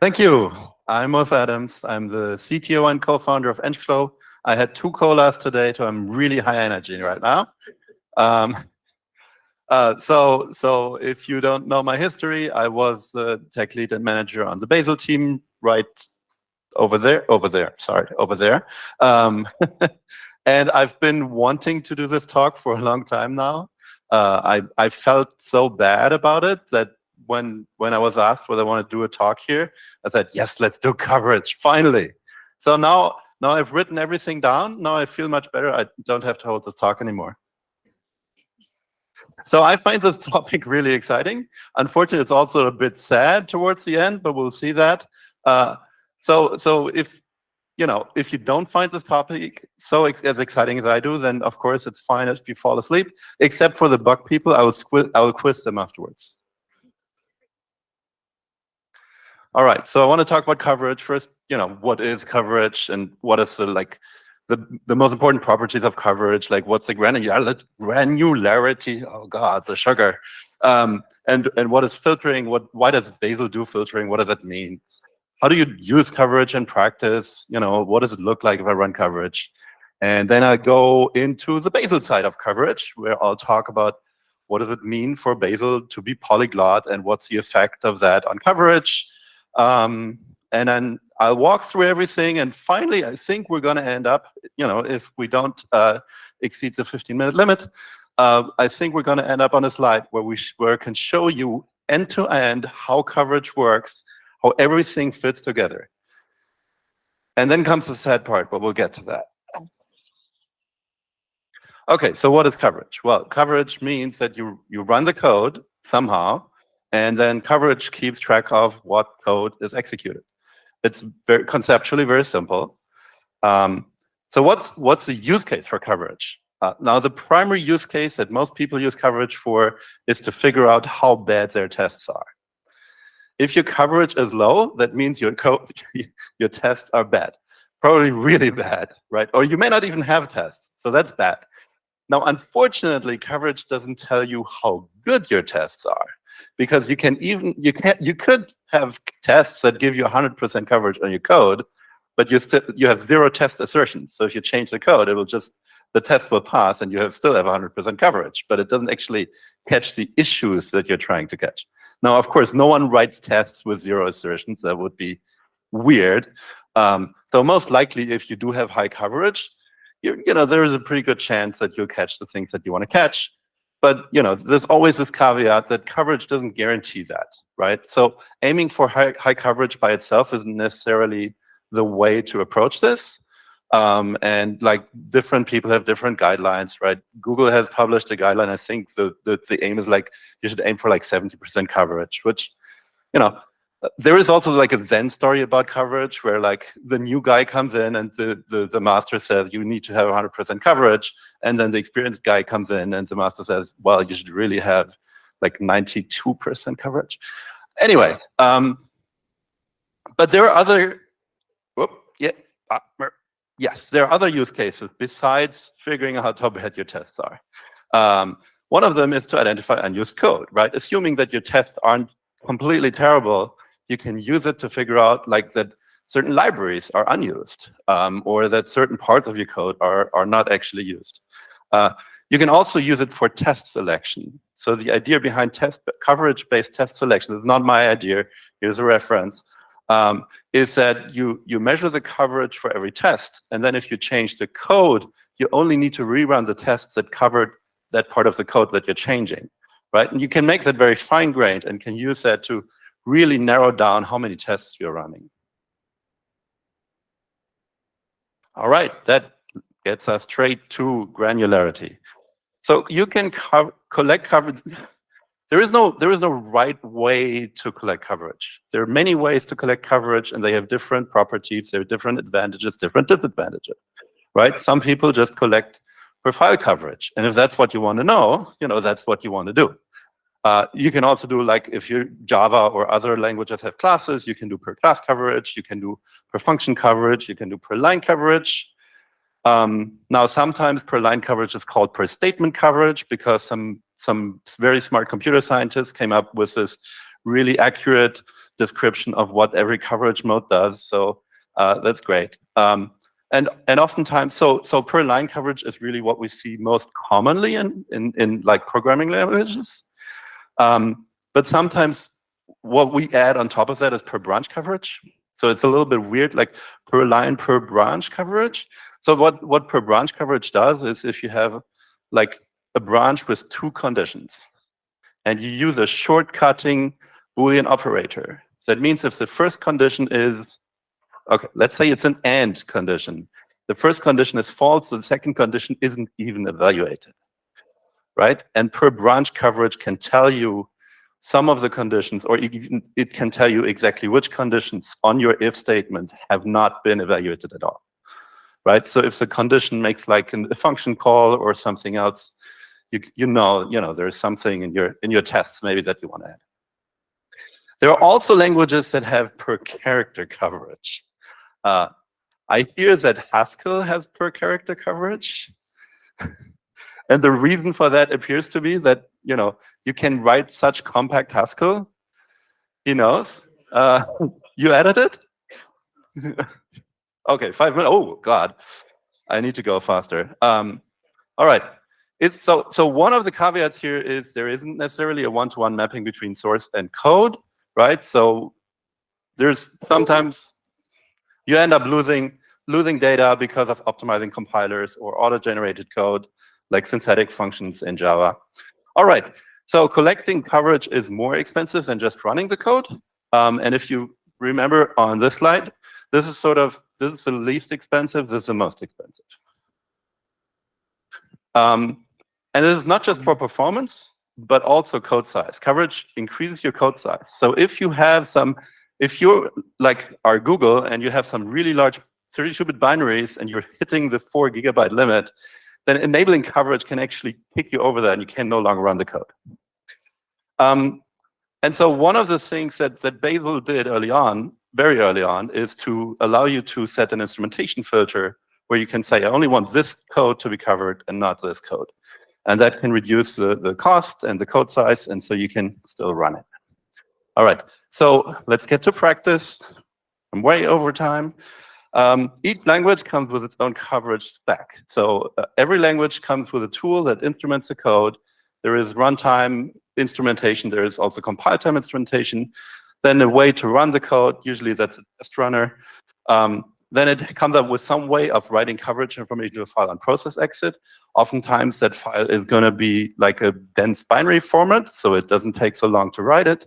Thank you. I'm Ulf Adams. I'm the CTO and co-founder of EngFlow. I had 2 colas today, so I'm really high energy right now. Um, so if you don't know my history, I was tech lead and manager on the Bazel team right over there. And I've been wanting to do this talk for a long time now. I felt so bad about it that when I was asked whether I want to do a talk here, I said, yes, let's do coverage, finally. So now I've written everything down. Now I feel much better. I don't have to hold this talk anymore. So I find this topic really exciting. Unfortunately, it's also a bit sad towards the end, but we'll see that. So if you don't find this topic as exciting as I do, then of course it's fine if you fall asleep. Except for the bug people, I will quiz them afterwards. All right, so I want to talk about coverage first. What is coverage and what is the most important properties of coverage? Like, what's the granularity? Oh God, the sugar. And what is filtering? Why does Bazel do filtering? What does that mean? How do you use coverage in practice? What does it look like if I run coverage? And then I go into the Bazel side of coverage, where I'll talk about what does it mean for Bazel to be polyglot and what's the effect of that on coverage. And then I'll walk through everything, and finally, I think we're going to end up, if we don't exceed the 15-minute limit, I think we're going to end up on a slide where I can show you end-to-end how coverage works, how everything fits together. And then comes the sad part, but we'll get to that. Okay, so what is coverage? Well, coverage means that you run the code somehow, and then coverage keeps track of what code is executed. It's conceptually very simple. So what's the use case for coverage? Now, the primary use case that most people use coverage for is to figure out how bad their tests are. If your coverage is low, that means your tests are bad, probably really bad, right? Or you may not even have tests, so that's bad. Now, unfortunately, coverage doesn't tell you how good your tests are, because you could have tests that give you 100% coverage on your code, but you have 0 test assertions. So if you change the code, the test will pass, and you still have 100% coverage, but it doesn't actually catch the issues that you're trying to catch. Now, of course, no one writes tests with 0 assertions. That would be weird. So most likely, if you do have high coverage, there is a pretty good chance that you'll catch the things that you want to catch. But there's always this caveat that coverage doesn't guarantee that, right? So aiming for high coverage by itself isn't necessarily the way to approach this. And different people have different guidelines, right? Google has published a guideline. I think the aim is you should aim for 70% coverage, which, there is also a Zen story about coverage where the new guy comes in and the master says you need to have 100% coverage, and then the experienced guy comes in and the master says, well, you should really have 92% coverage. Anyway, but there are other, yes, there are other use cases besides figuring out how bad your tests are. One of them is to identify unused code, right? Assuming that your tests aren't completely terrible, you can use it to figure out that certain libraries are unused, or that certain parts of your code are not actually used. You can also use it for test selection. So the idea behind coverage-based test selection is not my idea. Here's a reference. Is that you measure the coverage for every test, and then if you change the code, you only need to rerun the tests that covered that part of the code that you're changing, right? And you can make that very fine-grained and can use that to really narrow down how many tests you're running. All right, that gets us straight to granularity. So you can collect coverage. There is no right way to collect coverage. There are many ways to collect coverage, and they have different properties. There are different advantages, different disadvantages, right? Some people just collect per file coverage, and if that's what you want to know, that's what you want to do. You can also do, if you're Java or other languages have classes, you can do per class coverage, you can do per function coverage, you can do per line coverage. Now, sometimes per line coverage is called per statement coverage because some very smart computer scientists came up with this really accurate description of what every coverage mode does. So that's great. And oftentimes, so per line coverage is really what we see most commonly in like programming languages. But sometimes what we add on top of that is per branch coverage. So it's a little bit weird, like per line, per branch coverage. So what per branch coverage does is if you have like a branch with 2 conditions and you use a shortcutting Boolean operator, that means if the first condition is, okay, let's say it's an AND condition. The first condition is false, the second condition isn't even evaluated, right? And per branch coverage can tell you some of the conditions, or even it can tell you exactly which conditions on your if statement have not been evaluated at all, right? So if the condition makes like a function call or something else, you know there's something in your tests maybe that you want to add. There are also languages that have per character coverage. I hear that Haskell has per character coverage. And the reason for that appears to be that, you can write such compact Haskell. He knows. You added it? Okay, 5 minutes. Oh, God. I need to go faster. All right. So one of the caveats here is there isn't necessarily a one-to-one mapping between source and code, right? So there's sometimes you end up losing data because of optimizing compilers or auto-generated code, like synthetic functions in Java. All right, so collecting coverage is more expensive than just running the code. And if you remember on this slide, this is the least expensive, this is the most expensive. And this is not just for performance, but also code size. Coverage increases your code size. So if you're like our Google and you have some really large 32-bit binaries and you're hitting the 4 GB limit, then enabling coverage can actually kick you over that and you can no longer run the code. And so one of the things that Bazel did very early on, is to allow you to set an instrumentation filter where you can say, I only want this code to be covered and not this code. And that can reduce the cost and the code size, and so you can still run it. All right, so let's get to practice. I'm way over time. Each language comes with its own coverage stack. So every language comes with a tool that instruments the code. There is runtime instrumentation. There is also compile time instrumentation. Then a way to run the code. Usually that's a test runner. Then it comes up with some way of writing coverage information to a file on process exit. Oftentimes that file is going to be like a dense binary format, so it doesn't take so long to write it.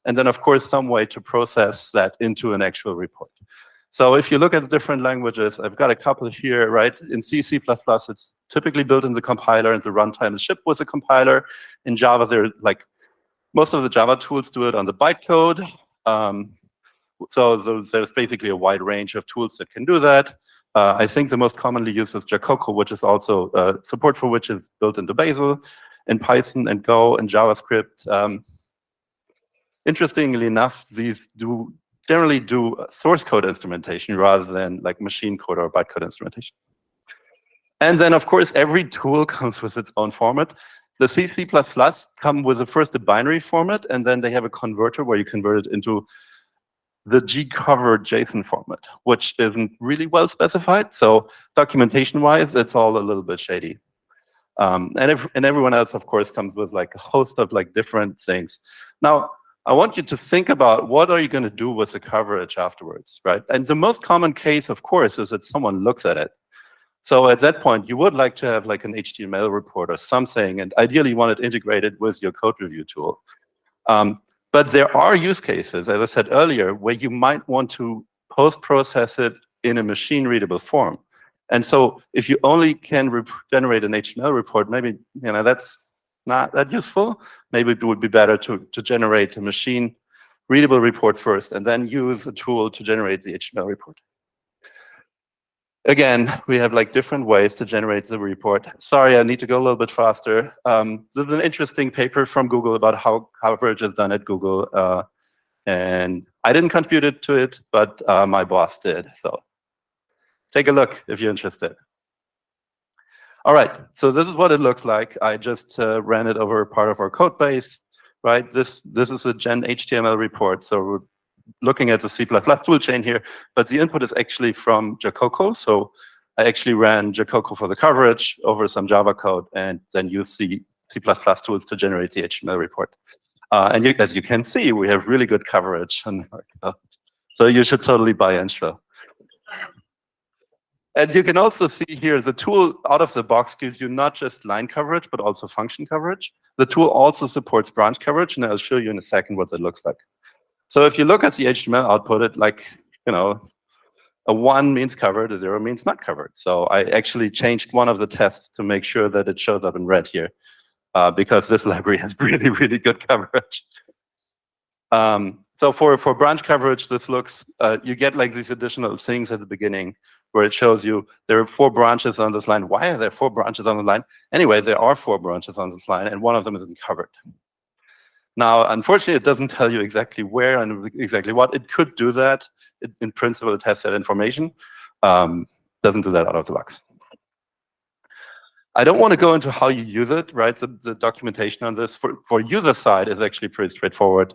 And then, of course, some way to process that into an actual report. So if you look at the different languages, I've got a couple here, right? In C, C++, it's typically built in the compiler and the runtime is shipped with a compiler. In Java, most of the Java tools do it on the bytecode. So there's basically a wide range of tools that can do that. I think the most commonly used is Jacoco, which is also support for which is built into Bazel, in Python and Go and JavaScript. Interestingly enough, these generally do source code instrumentation rather than like machine code or bytecode instrumentation. And then, of course, every tool comes with its own format. The C, C++ come with first a binary format, and then they have a converter where you convert it into the G-covered JSON format, which isn't really well specified. So documentation-wise, it's all a little bit shady. And everyone else, of course, comes with like a host of like different things. Now, I want you to think about what are you going to do with the coverage afterwards, right? And the most common case, of course, is that someone looks at it. So at that point, you would like to have like an HTML report or something, and ideally you want it integrated with your code review tool. But there are use cases, as I said earlier, where you might want to post-process it in a machine-readable form. And so if you only can generate an HTML report, maybe that's not that useful. Maybe it would be better to generate a machine-readable report first, and then use a tool to generate the HTML report. Again, we have like different ways to generate the report. Sorry, I need to go a little bit faster. This is an interesting paper from Google about how coverage is done at Google. And I didn't contribute to it, but my boss did. So take a look if you're interested. All right, so this is what it looks like. I just ran it over part of our code base, right? This is a gen HTML report. So looking at the C++ tool chain here, but the input is actually from Jacoco. So I actually ran Jacoco for the coverage over some Java code, and then used the C++ tools to generate the HTML report. And as you can see, we have really good coverage on our code. So you should totally buy EngFlow. And you can also see here, the tool out of the box gives you not just line coverage, but also function coverage. The tool also supports branch coverage, and I'll show you in a second what that looks like. So if you look at the HTML output, it like, a 1 means covered, a 0 means not covered. So I actually changed one of the tests to make sure that it shows up in red here, because this library has really, really good coverage. So for branch coverage, this looks, you get like these additional things at the beginning where it shows you there are 4 branches on this line. Why are there 4 branches on the line? Anyway, there are 4 branches on this line, and one of them isn't covered. Now, unfortunately, it doesn't tell you exactly where and exactly what. It could do that. In principle, it has that information. Doesn't do that out of the box. I don't want to go into how you use it, right? The documentation on this for user side is actually pretty straightforward.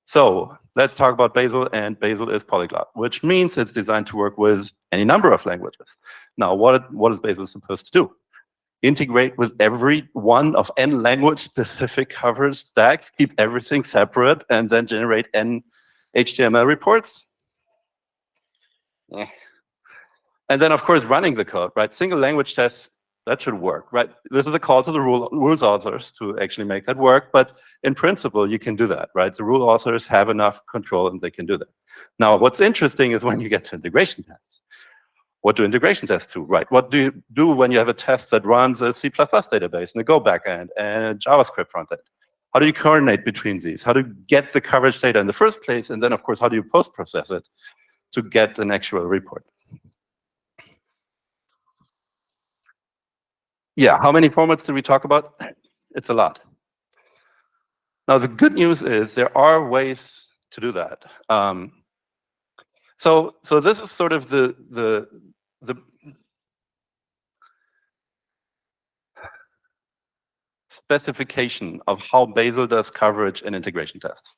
So let's talk about Bazel, and Bazel is polyglot, which means it's designed to work with any number of languages. Now, what is Bazel supposed to do? Integrate with every one of n language-specific coverage stacks, keep everything separate, and then generate n HTML reports? And then, of course, running the code, right? Single language tests, that should work, right? This is a call to the rules authors to actually make that work, but in principle, you can do that, right? The rule authors have enough control and they can do that. Now, what's interesting is when you get to integration tests. What do integration tests do, right? What do you do when you have a test that runs a C++ database and a Go backend and a JavaScript frontend? How do you coordinate between these? How do you get the coverage data in the first place? And then, of course, how do you post-process it to get an actual report? Yeah, how many formats did we talk about? It's a lot. Now, the good news is there are ways to do that. So this is sort of the specification of how Bazel does coverage and integration tests.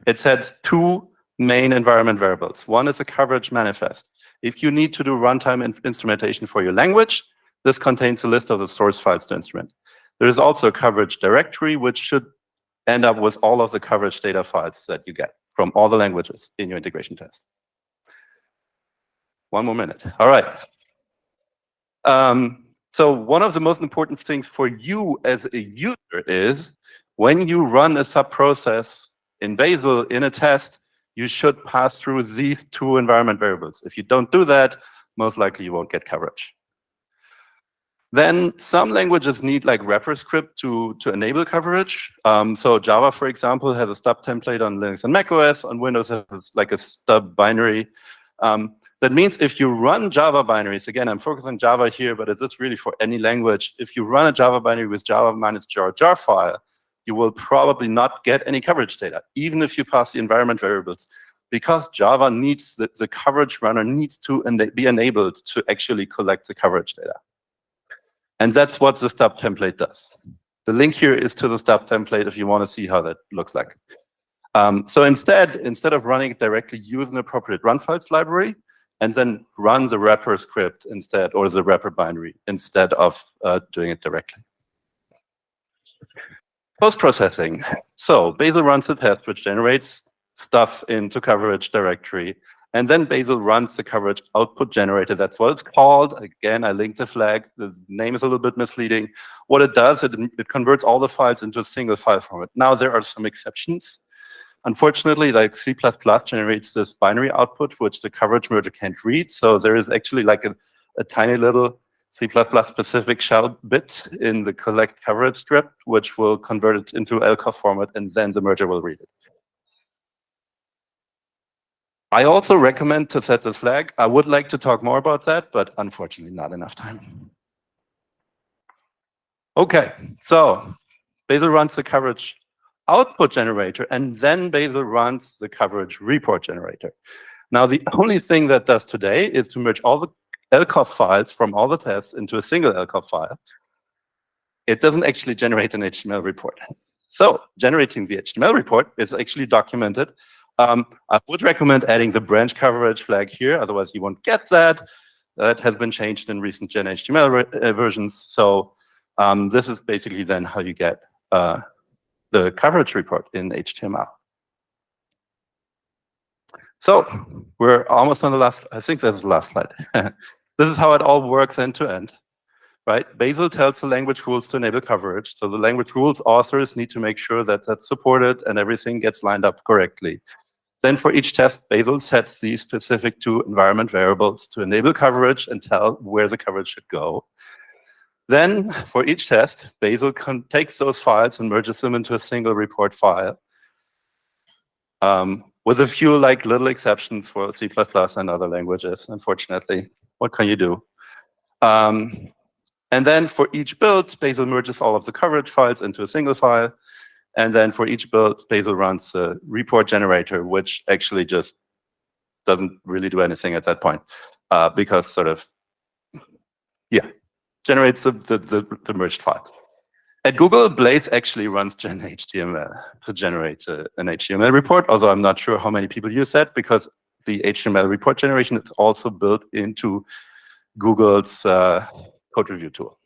It sets 2 main environment variables. One is a coverage manifest. If you need to do runtime instrumentation for your language, this contains a list of the source files to instrument. There is also a coverage directory, which should end up with all of the coverage data files that you get from all the languages in your integration test. 1 more minute. All right. So one of the most important things for you as a user is when you run a sub-process in Bazel in a test, you should pass through these 2 environment variables. If you don't do that, most likely you won't get coverage. Then some languages need like wrapper script to enable coverage. So Java, for example, has a stub template on Linux and macOS. On Windows, has like a stub binary. That means if you run Java binaries, again, I'm focused on Java here, but is this really for any language? If you run a Java binary with Java minus jar file, you will probably not get any coverage data, even if you pass the environment variables, because Java needs, the coverage runner needs to be enabled to actually collect the coverage data. And that's what the stub template does. The link here is to the stub template if you want to see how that looks like. So instead of running it directly, use an appropriate run files library, and then run the wrapper script instead, or the wrapper binary, instead of doing it directly. Post-processing. So Bazel runs the test, which generates stuff into coverage directory, and then Bazel runs the coverage output generator. That's what it's called. Again, I linked the flag. The name is a little bit misleading. What it does, it converts all the files into a single file format. Now, there are some exceptions. Unfortunately, like C++ generates this binary output, which the coverage merger can't read. So there is actually like a tiny little C++ specific shell bit in the collect coverage script, which will convert it into LCOF format, and then the merger will read it. I also recommend to set this flag. I would like to talk more about that, but unfortunately not enough time. Okay, so Bazel runs the coverage output generator, and then Bazel runs the coverage report generator. Now, the only thing that does today is to merge all the LCOF files from all the tests into a single LCOF file. It doesn't actually generate an HTML report. So generating the HTML report is actually documented I would recommend adding the branch coverage flag here, otherwise you won't get that. That has been changed in recent Gen HTML versions. So this is basically then how you get the coverage report in HTML. So we're almost on the last, I think that's the last slide. This is how it all works end to end, right? Bazel tells the language rules to enable coverage. So the language rules authors need to make sure that that's supported and everything gets lined up correctly. Then for each test, Bazel sets these specific to environment variables to enable coverage and tell where the coverage should go. Then for each test, Bazel takes those files and merges them into a single report file. With a few little exceptions for C++ and other languages, unfortunately. What can you do? And then for each build, Bazel merges all of the coverage files into a single file. And then for each build, Bazel runs a report generator, which actually just doesn't really do anything at that point, because sort of, yeah, generates the merged file. At Google, Blaze actually runs Gen HTML to generate an HTML report, although I'm not sure how many people use that, because the HTML report generation is also built into Google's code review tool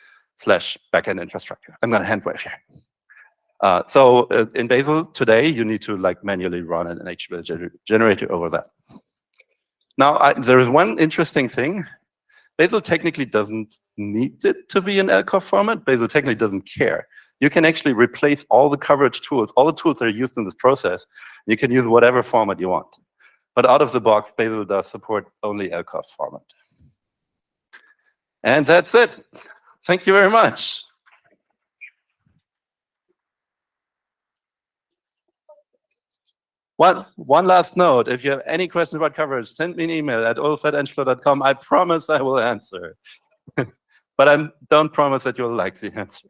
/ backend infrastructure. I'm going to hand wave here. So in Bazel today, you need to manually run an HTML generator over that. Now, there is one interesting thing. Bazel technically doesn't need it to be in LCOF format. Bazel technically doesn't care. You can actually replace all the coverage tools, all the tools that are used in this process. You can use whatever format you want. But out of the box, Bazel does support only LCOF format. And that's it. Thank you very much. One last note, if you have any questions about coverage, send me an email at ulf@engflow.com. I promise I will answer. But I don't promise that you'll like the answer.